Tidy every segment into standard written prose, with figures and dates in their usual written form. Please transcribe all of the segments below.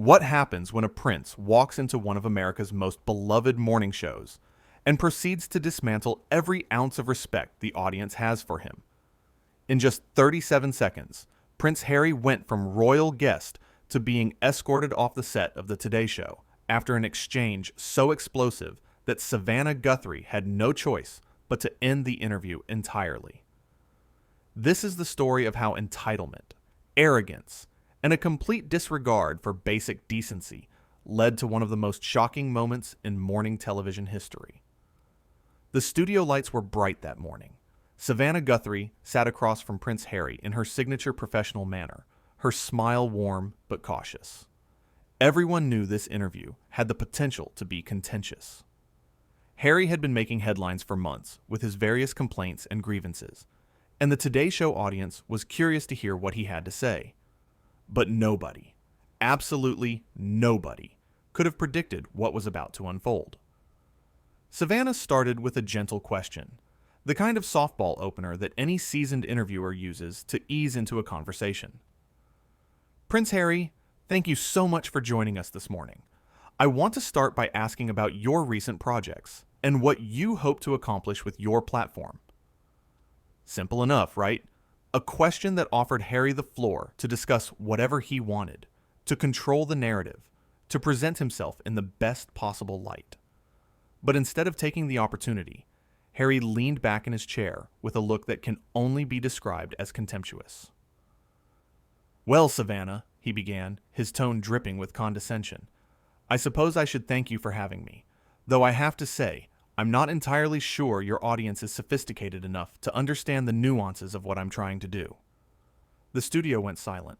What happens when a prince walks into one of America's most beloved morning shows and proceeds to dismantle every ounce of respect the audience has for him? In just 37 seconds, Prince Harry went from royal guest to being escorted off the set of the Today Show after an exchange so explosive that Savannah Guthrie had no choice but to end the interview entirely. This is the story of how entitlement, arrogance, and a complete disregard for basic decency led to one of the most shocking moments in morning television history. The studio lights were bright that morning. Savannah Guthrie sat across from Prince Harry in her signature professional manner, her smile warm but cautious. Everyone knew this interview had the potential to be contentious. Harry had been making headlines for months with his various complaints and grievances, and the Today Show audience was curious to hear what he had to say. But nobody, absolutely nobody, could have predicted what was about to unfold. Savannah started with a gentle question, the kind of softball opener that any seasoned interviewer uses to ease into a conversation. Prince Harry, thank you so much for joining us this morning. I want to start by asking about your recent projects and what you hope to accomplish with your platform. Simple enough, right? A question that offered Harry the floor to discuss whatever he wanted, to control the narrative, to present himself in the best possible light. But instead of taking the opportunity, Harry leaned back in his chair with a look that can only be described as contemptuous. "Well, Savannah," he began, his tone dripping with condescension, "I suppose I should thank you for having me, though I have to say, I'm not entirely sure your audience is sophisticated enough to understand the nuances of what I'm trying to do." The studio went silent.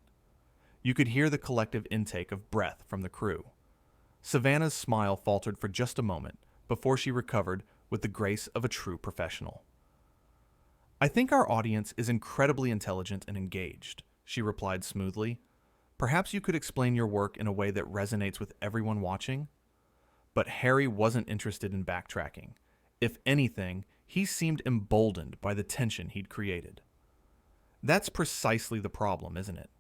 You could hear the collective intake of breath from the crew. Savannah's smile faltered for just a moment before she recovered with the grace of a true professional. "I think our audience is incredibly intelligent and engaged," she replied smoothly. "Perhaps you could explain your work in a way that resonates with everyone watching?" But Harry wasn't interested in backtracking. If anything, he seemed emboldened by the tension he'd created. That's precisely the problem, isn't it?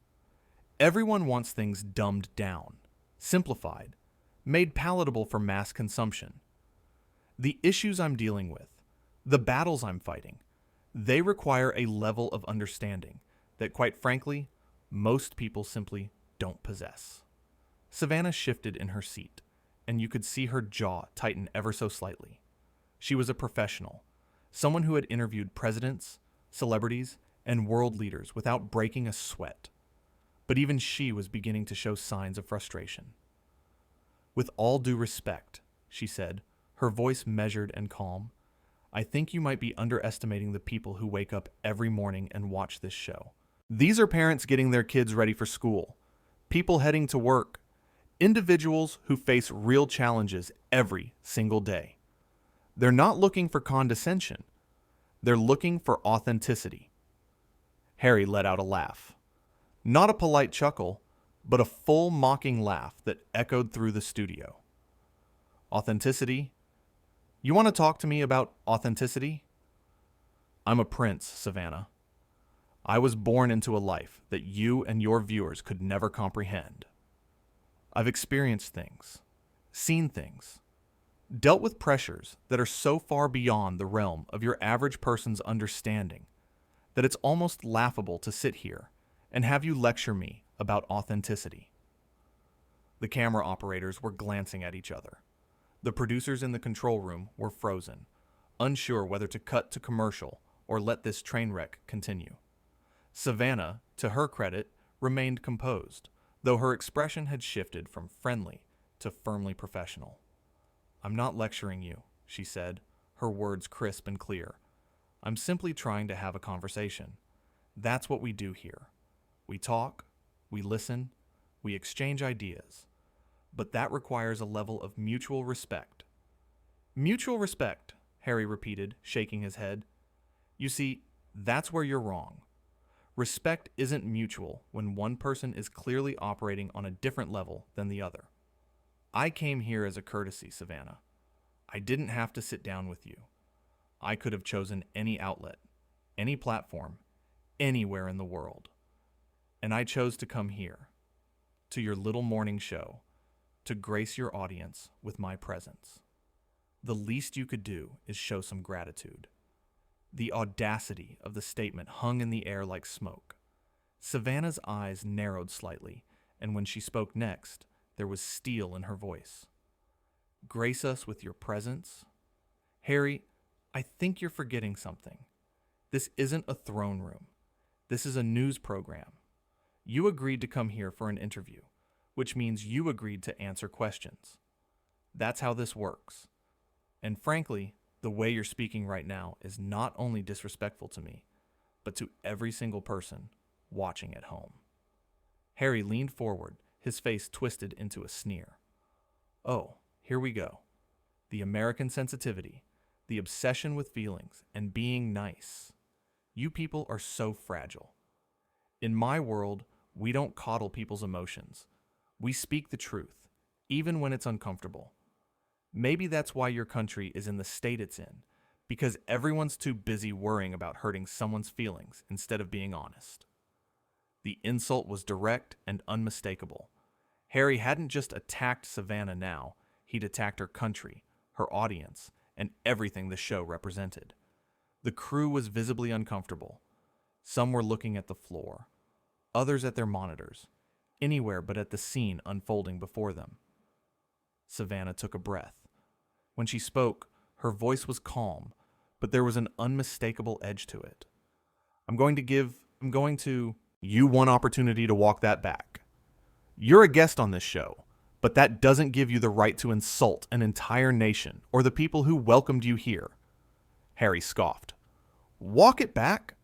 Everyone wants things dumbed down, simplified, made palatable for mass consumption. The issues I'm dealing with, the battles I'm fighting, they require a level of understanding that, quite frankly, most people simply don't possess. Savannah shifted in her seat, and you could see her jaw tighten ever so slightly. She was a professional, someone who had interviewed presidents, celebrities, and world leaders without breaking a sweat. But even she was beginning to show signs of frustration. "With all due respect," she said, her voice measured and calm, "I think you might be underestimating the people who wake up every morning and watch this show. These are parents getting their kids ready for school, people heading to work, individuals who face real challenges every single day. They're not looking for condescension. They're looking for authenticity." Harry let out a laugh. Not a polite chuckle, but a full mocking laugh that echoed through the studio. "Authenticity? You want to talk to me about authenticity?" "I'm a prince, Savannah. I was born into a life that you and your viewers could never comprehend. I've experienced things, seen things, dealt with pressures that are so far beyond the realm of your average person's understanding that it's almost laughable to sit here and have you lecture me about authenticity." The camera operators were glancing at each other. The producers in the control room were frozen, unsure whether to cut to commercial or let this train wreck continue. Savannah, to her credit, remained composed, though her expression had shifted from friendly to firmly professional. "I'm not lecturing you," she said, her words crisp and clear. "I'm simply trying to have a conversation. That's what we do here. We talk, we listen, we exchange ideas. But that requires a level of mutual respect." "Mutual respect," Harry repeated, shaking his head. "You see, that's where you're wrong. Respect isn't mutual when one person is clearly operating on a different level than the other. I came here as a courtesy, Savannah. I didn't have to sit down with you. I could have chosen any outlet, any platform, anywhere in the world. And I chose to come here, to your little morning show to grace your audience with my presence. The least you could do is show some gratitude." The audacity of the statement hung in the air like smoke. Savannah's eyes narrowed slightly, and when she spoke next, there was steel in her voice. "Grace us with your presence? Harry, I think you're forgetting something. This isn't a throne room. This is a news program. You agreed to come here for an interview, which means you agreed to answer questions. That's how this works. And frankly, the way you're speaking right now is not only disrespectful to me, but to every single person watching at home." Harry leaned forward, his face twisted into a sneer. "Oh, here we go. The American sensitivity, the obsession with feelings, and being nice. You people are so fragile. In my world, we don't coddle people's emotions. We speak the truth, even when it's uncomfortable. Maybe that's why your country is in the state it's in, because everyone's too busy worrying about hurting someone's feelings instead of being honest." The insult was direct and unmistakable. Harry hadn't just attacked Savannah now, he'd attacked her country, her audience, and everything the show represented. The crew was visibly uncomfortable. Some were looking at the floor, others at their monitors, anywhere but at the scene unfolding before them. Savannah took a breath. When she spoke, her voice was calm, but there was an unmistakable edge to it. I'm going to give you one opportunity to walk that back. You're a guest on this show, but that doesn't give you the right to insult an entire nation or the people who welcomed you here." Harry scoffed. "Walk it back?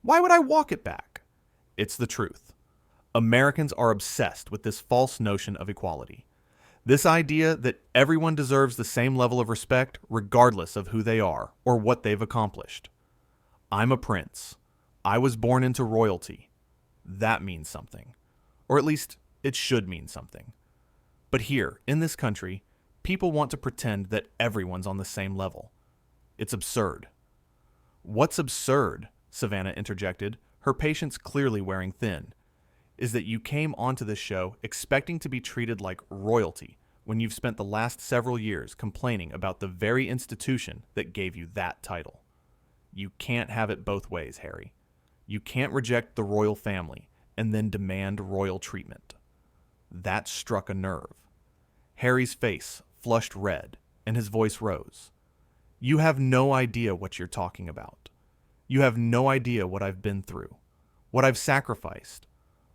Why would I walk it back? It's the truth. Americans are obsessed with this false notion of equality. This idea that everyone deserves the same level of respect regardless of who they are or what they've accomplished. I'm a prince. I was born into royalty. That means something. Or at least, it should mean something. But here, in this country, people want to pretend that everyone's on the same level. It's absurd." "What's absurd," Savannah interjected, her patience clearly wearing thin, "is that you came onto this show expecting to be treated like royalty when you've spent the last several years complaining about the very institution that gave you that title. You can't have it both ways, Harry. You can't reject the royal family and then demand royal treatment." That struck a nerve. Harry's face flushed red, and his voice rose. "You have no idea what you're talking about. You have no idea what I've been through, what I've sacrificed,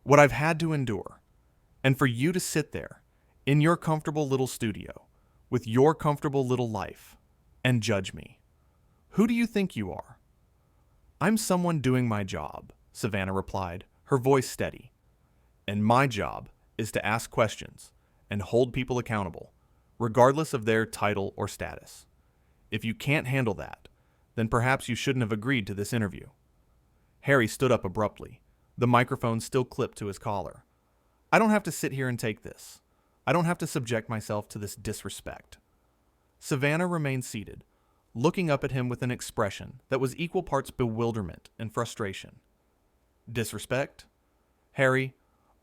what I've had to endure. And for you to sit there, in your comfortable little studio, with your comfortable little life, and judge me. Who do you think you are?" "I'm someone doing my job," Savannah replied, her voice steady. "And my job is to ask questions and hold people accountable, regardless of their title or status. If you can't handle that, then perhaps you shouldn't have agreed to this interview." Harry stood up abruptly, the microphone still clipped to his collar. "I don't have to sit here and take this. I don't have to subject myself to this disrespect." Savannah remained seated, looking up at him with an expression that was equal parts bewilderment and frustration. "Disrespect? Harry,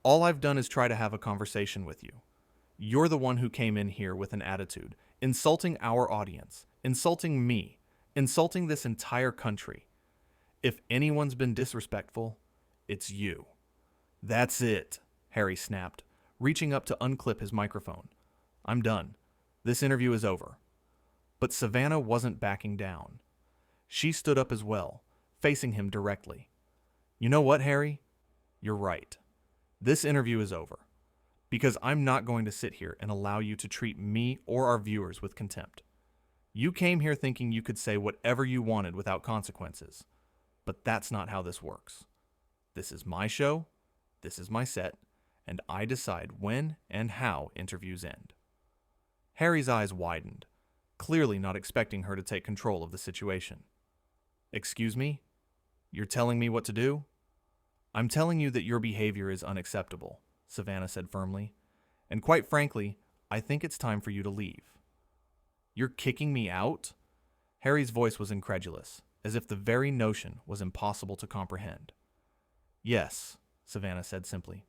all I've done is try to have a conversation with you. You're the one who came in here with an attitude, insulting our audience, insulting me, insulting this entire country. If anyone's been disrespectful, it's you." "That's it," Harry snapped, reaching up to unclip his microphone. "I'm done. This interview is over." But Savannah wasn't backing down. She stood up as well, facing him directly. "You know what, Harry? You're right. This interview is over. Because I'm not going to sit here and allow you to treat me or our viewers with contempt. You came here thinking you could say whatever you wanted without consequences. But that's not how this works. This is my show, this is my set, and I decide when and how interviews end." Harry's eyes widened, clearly not expecting her to take control of the situation. "Excuse me? You're telling me what to do?" "I'm telling you that your behavior is unacceptable," Savannah said firmly. "And quite frankly, I think it's time for you to leave." "You're kicking me out?" Harry's voice was incredulous, as if the very notion was impossible to comprehend. "Yes," Savannah said simply.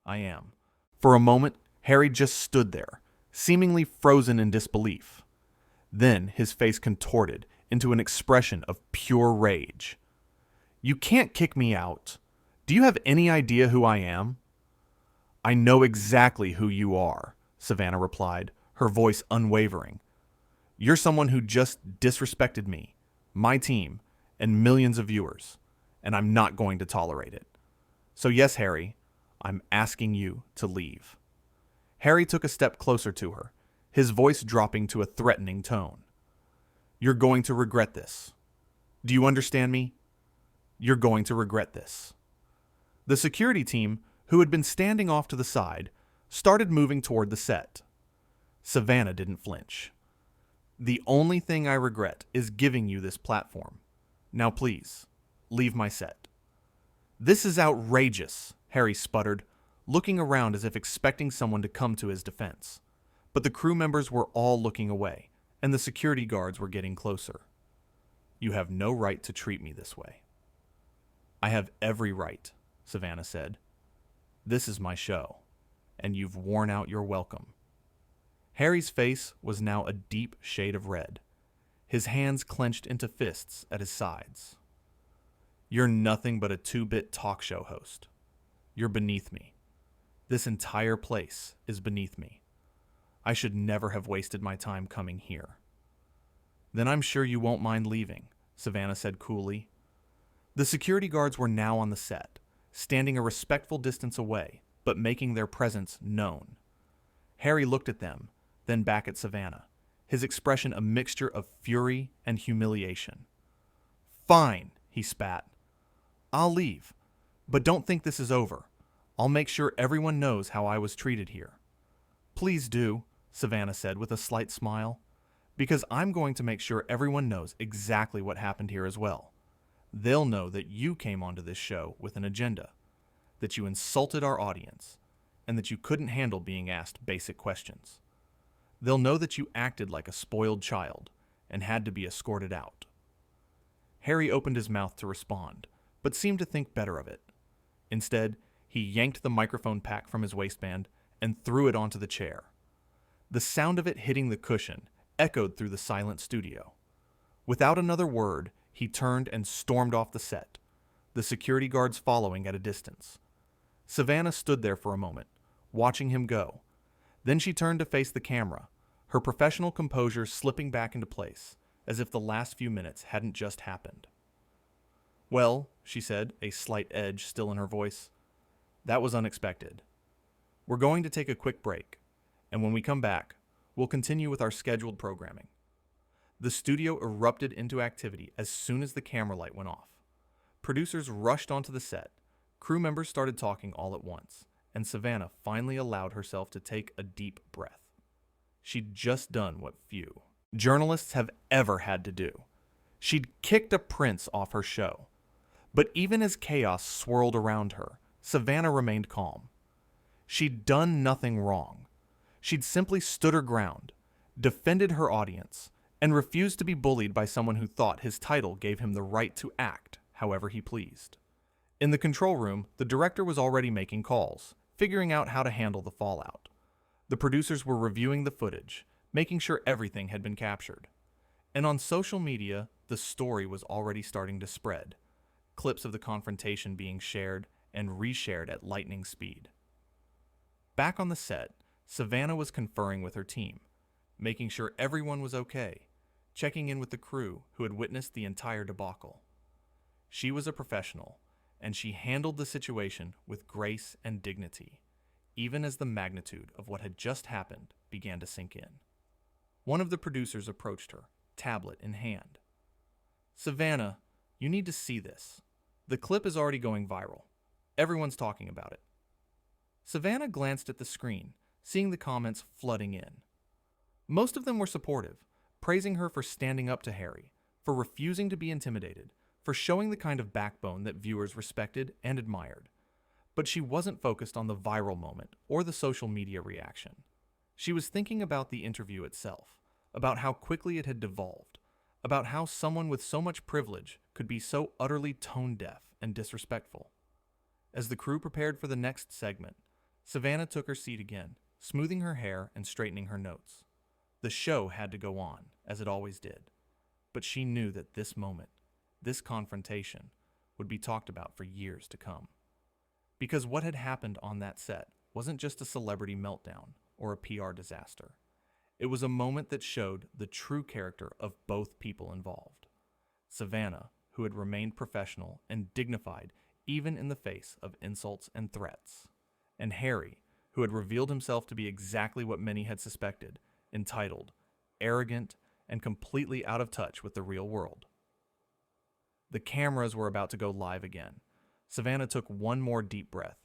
"I am. For a moment, Harry just stood there, seemingly frozen in disbelief. Then his face contorted into an expression of pure rage. "You can't kick me out. Do you have any idea who I am?" "I know exactly who you are," Savannah replied, her voice unwavering. "You're someone who just disrespected me, my team, and millions of viewers, and I'm not going to tolerate it. So yes, Harry, I'm asking you to leave." Harry took a step closer to her, his voice dropping to a threatening tone. "You're going to regret this. Do you understand me? You're going to regret this." The security team, who had been standing off to the side, started moving toward the set. Savannah didn't flinch. "The only thing I regret is giving you this platform. Now please, leave my set." "This is outrageous," Harry sputtered, looking around as if expecting someone to come to his defense. But the crew members were all looking away, and the security guards were getting closer. "You have no right to treat me this way." "I have every right," Savannah said. "This is my show, and you've worn out your welcome." Harry's face was now a deep shade of red, his hands clenched into fists at his sides. "You're nothing but a two-bit talk show host. You're beneath me. This entire place is beneath me. I should never have wasted my time coming here." "Then I'm sure you won't mind leaving," Savannah said coolly. The security guards were now on the set, standing a respectful distance away, but making their presence known. Harry looked at them, then back at Savannah, his expression a mixture of fury and humiliation. "Fine," he spat. "I'll leave, but don't think this is over. I'll make sure everyone knows how I was treated here." "Please do," Savannah said with a slight smile, "because I'm going to make sure everyone knows exactly what happened here as well. They'll know that you came onto this show with an agenda, that you insulted our audience, and that you couldn't handle being asked basic questions. They'll know that you acted like a spoiled child and had to be escorted out." Harry opened his mouth to respond, but seemed to think better of it. Instead, he yanked the microphone pack from his waistband and threw it onto the chair. The sound of it hitting the cushion echoed through the silent studio. Without another word, he turned and stormed off the set, the security guards following at a distance. Savannah stood there for a moment, watching him go. Then she turned to face the camera, her professional composure slipping back into place, as if the last few minutes hadn't just happened. "Well," she said, a slight edge still in her voice, "that was unexpected. We're going to take a quick break, and when we come back, we'll continue with our scheduled programming." The studio erupted into activity as soon as the camera light went off. Producers rushed onto the set, crew members started talking all at once, and Savannah finally allowed herself to take a deep breath. She'd just done what few journalists have ever had to do. She'd kicked a prince off her show. But even as chaos swirled around her, Savannah remained calm. She'd done nothing wrong. She'd simply stood her ground, defended her audience, and refused to be bullied by someone who thought his title gave him the right to act however he pleased. In the control room, the director was already making calls, figuring out how to handle the fallout. The producers were reviewing the footage, making sure everything had been captured. And on social media, the story was already starting to spread, clips of the confrontation being shared and reshared at lightning speed. Back on the set, Savannah was conferring with her team, making sure everyone was okay, checking in with the crew who had witnessed the entire debacle. She was a professional, and she handled the situation with grace and dignity, even as the magnitude of what had just happened began to sink in. One of the producers approached her, tablet in hand. "Savannah, you need to see this. The clip is already going viral. Everyone's talking about it." Savannah glanced at the screen, seeing the comments flooding in. Most of them were supportive, praising her for standing up to Harry, for refusing to be intimidated, for showing the kind of backbone that viewers respected and admired. But she wasn't focused on the viral moment or the social media reaction. She was thinking about the interview itself, about how quickly it had devolved, about how someone with so much privilege could be so utterly tone-deaf and disrespectful. As the crew prepared for the next segment, Savannah took her seat again, smoothing her hair and straightening her notes. The show had to go on, as it always did. But she knew that this moment, this confrontation, would be talked about for years to come. Because what had happened on that set wasn't just a celebrity meltdown or a PR disaster. It was a moment that showed the true character of both people involved. Savannah, who had remained professional and dignified even in the face of insults and threats, and Harry, who had revealed himself to be exactly what many had suspected, entitled, arrogant, and completely out of touch with the real world. The cameras were about to go live again. Savannah took one more deep breath,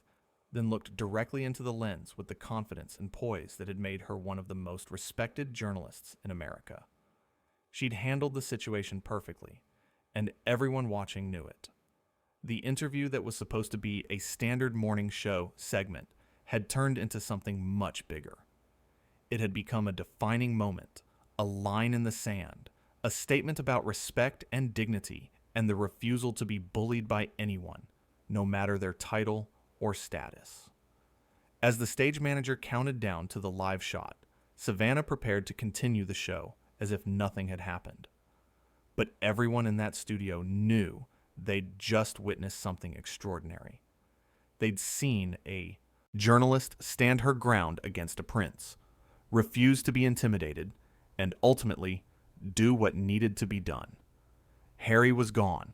then looked directly into the lens with the confidence and poise that had made her one of the most respected journalists in America. She'd handled the situation perfectly, and everyone watching knew it. The interview that was supposed to be a standard morning show segment had turned into something much bigger. It had become a defining moment, a line in the sand, a statement about respect and dignity and the refusal to be bullied by anyone, no matter their title or status. As the stage manager counted down to the live shot, Savannah prepared to continue the show as if nothing had happened. But everyone in that studio knew they'd just witnessed something extraordinary. They'd seen a journalist stand her ground against a prince, refuse to be intimidated, and ultimately do what needed to be done. Harry was gone,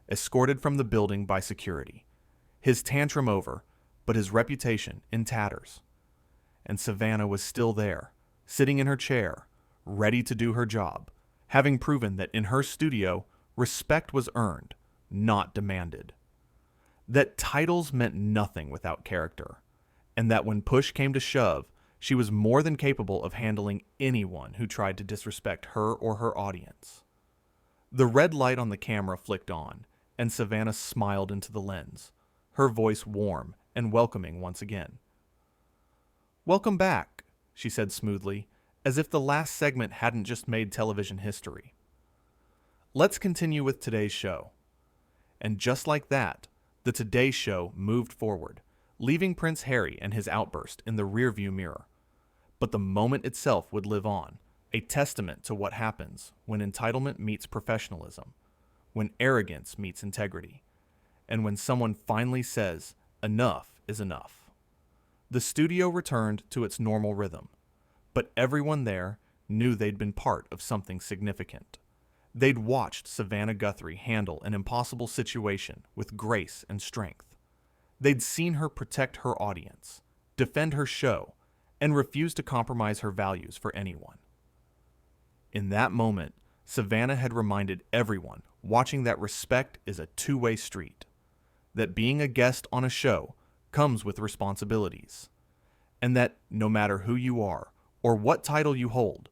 escorted from the building by security, his tantrum over, but his reputation in tatters. And Savannah was still there, sitting in her chair, ready to do her job, having proven that in her studio, respect was earned, not demanded. That titles meant nothing without character, and that when push came to shove, she was more than capable of handling anyone who tried to disrespect her or her audience. The red light on the camera flicked on, and Savannah smiled into the lens, her voice warm and welcoming once again. "Welcome back," she said smoothly, as if the last segment hadn't just made television history. "Let's continue with today's show." And just like that, the Today Show moved forward, leaving Prince Harry and his outburst in the rearview mirror. But the moment itself would live on, a testament to what happens when entitlement meets professionalism, when arrogance meets integrity, and when someone finally says, enough is enough. The studio returned to its normal rhythm, but everyone there knew they'd been part of something significant. They'd watched Savannah Guthrie handle an impossible situation with grace and strength. They'd seen her protect her audience, defend her show, and refuse to compromise her values for anyone. In that moment, Savannah had reminded everyone watching that respect is a two-way street, that being a guest on a show comes with responsibilities, and that no matter who you are or what title you hold,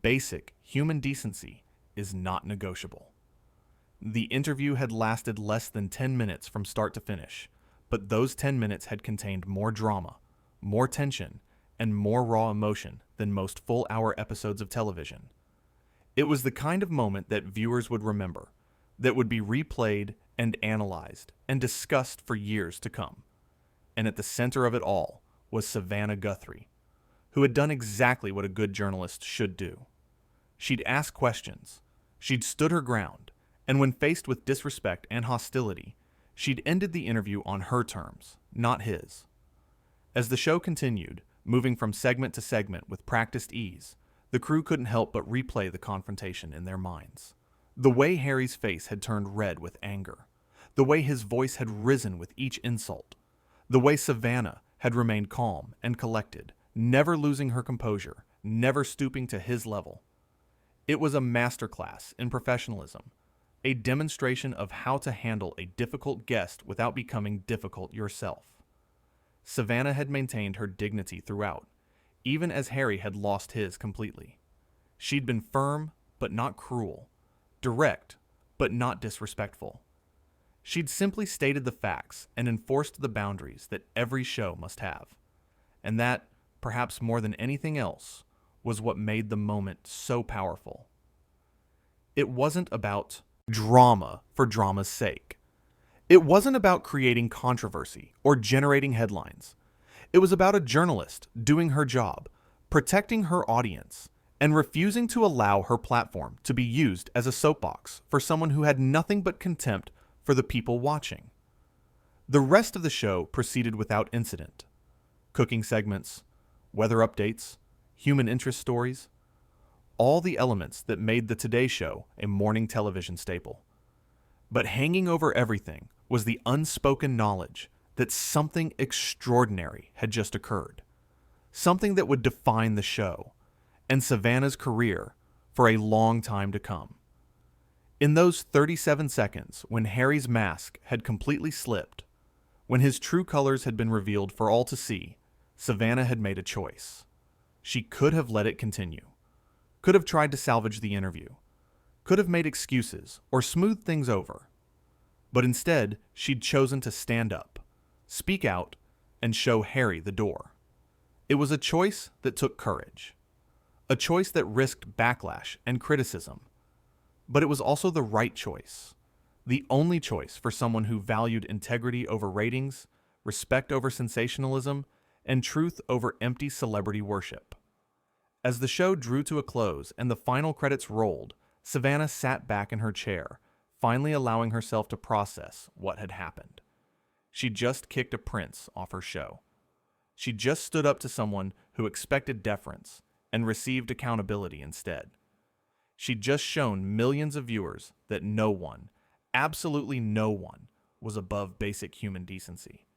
basic human decency is not negotiable. The interview had lasted less than 10 minutes from start to finish, but those 10 minutes had contained more drama, more tension, and more raw emotion than most full-hour episodes of television. It was the kind of moment that viewers would remember, that would be replayed and analyzed and discussed for years to come. And at the center of it all was Savannah Guthrie, who had done exactly what a good journalist should do. She'd asked questions, she'd stood her ground, and when faced with disrespect and hostility, she'd ended the interview on her terms, not his. As the show continued, moving from segment to segment with practiced ease, the crew couldn't help but replay the confrontation in their minds. The way Harry's face had turned red with anger, the way his voice had risen with each insult, the way Savannah had remained calm and collected, never losing her composure, never stooping to his level. It was a masterclass in professionalism, a demonstration of how to handle a difficult guest without becoming difficult yourself. Savannah had maintained her dignity throughout, even as Harry had lost his completely. She'd been firm, but not cruel, direct, but not disrespectful. She'd simply stated the facts and enforced the boundaries that every show must have. And that, perhaps more than anything else, was what made the moment so powerful. It wasn't about drama for drama's sake. It wasn't about creating controversy or generating headlines. It was about a journalist doing her job, protecting her audience, and refusing to allow her platform to be used as a soapbox for someone who had nothing but contempt for the people watching. The rest of the show proceeded without incident. Cooking segments, weather updates, human interest stories, all the elements that made the Today Show a morning television staple. But hanging over everything was the unspoken knowledge that something extraordinary had just occurred, something that would define the show and Savannah's career for a long time to come. In those 37 seconds when Harry's mask had completely slipped, when his true colors had been revealed for all to see, Savannah had made a choice. She could have let it continue, could have tried to salvage the interview, could have made excuses or smoothed things over. But instead, she'd chosen to stand up, speak out, and show Harry the door. It was a choice that took courage, a choice that risked backlash and criticism. But it was also the right choice, the only choice for someone who valued integrity over ratings, respect over sensationalism, and truth over empty celebrity worship. As the show drew to a close and the final credits rolled, Savannah sat back in her chair, finally allowing herself to process what had happened. She just kicked a prince off her show. She just stood up to someone who expected deference and received accountability instead. She'd just shown millions of viewers that no one, absolutely no one, was above basic human decency.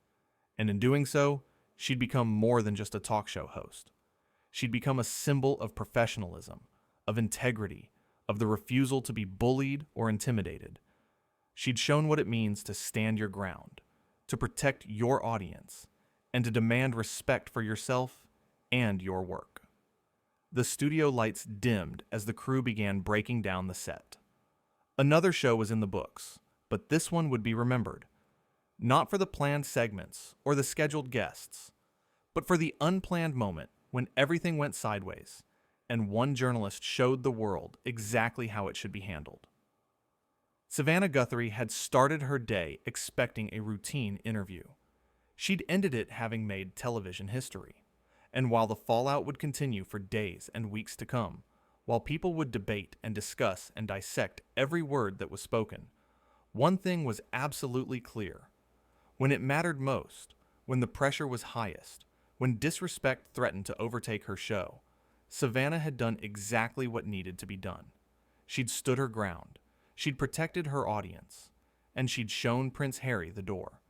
And in doing so, she'd become more than just a talk show host. She'd become a symbol of professionalism, of integrity, of the refusal to be bullied or intimidated. She'd shown what it means to stand your ground, to protect your audience, and to demand respect for yourself and your work. The studio lights dimmed as the crew began breaking down the set. Another show was in the books, but this one would be remembered. Not for the planned segments or the scheduled guests, but for the unplanned moment when everything went sideways and one journalist showed the world exactly how it should be handled. Savannah Guthrie had started her day expecting a routine interview. She'd ended it having made television history. And while the fallout would continue for days and weeks to come, while people would debate and discuss and dissect every word that was spoken, one thing was absolutely clear. When it mattered most, when the pressure was highest, when disrespect threatened to overtake her show, Savannah had done exactly what needed to be done. She'd stood her ground, she'd protected her audience, and she'd shown Prince Harry the door.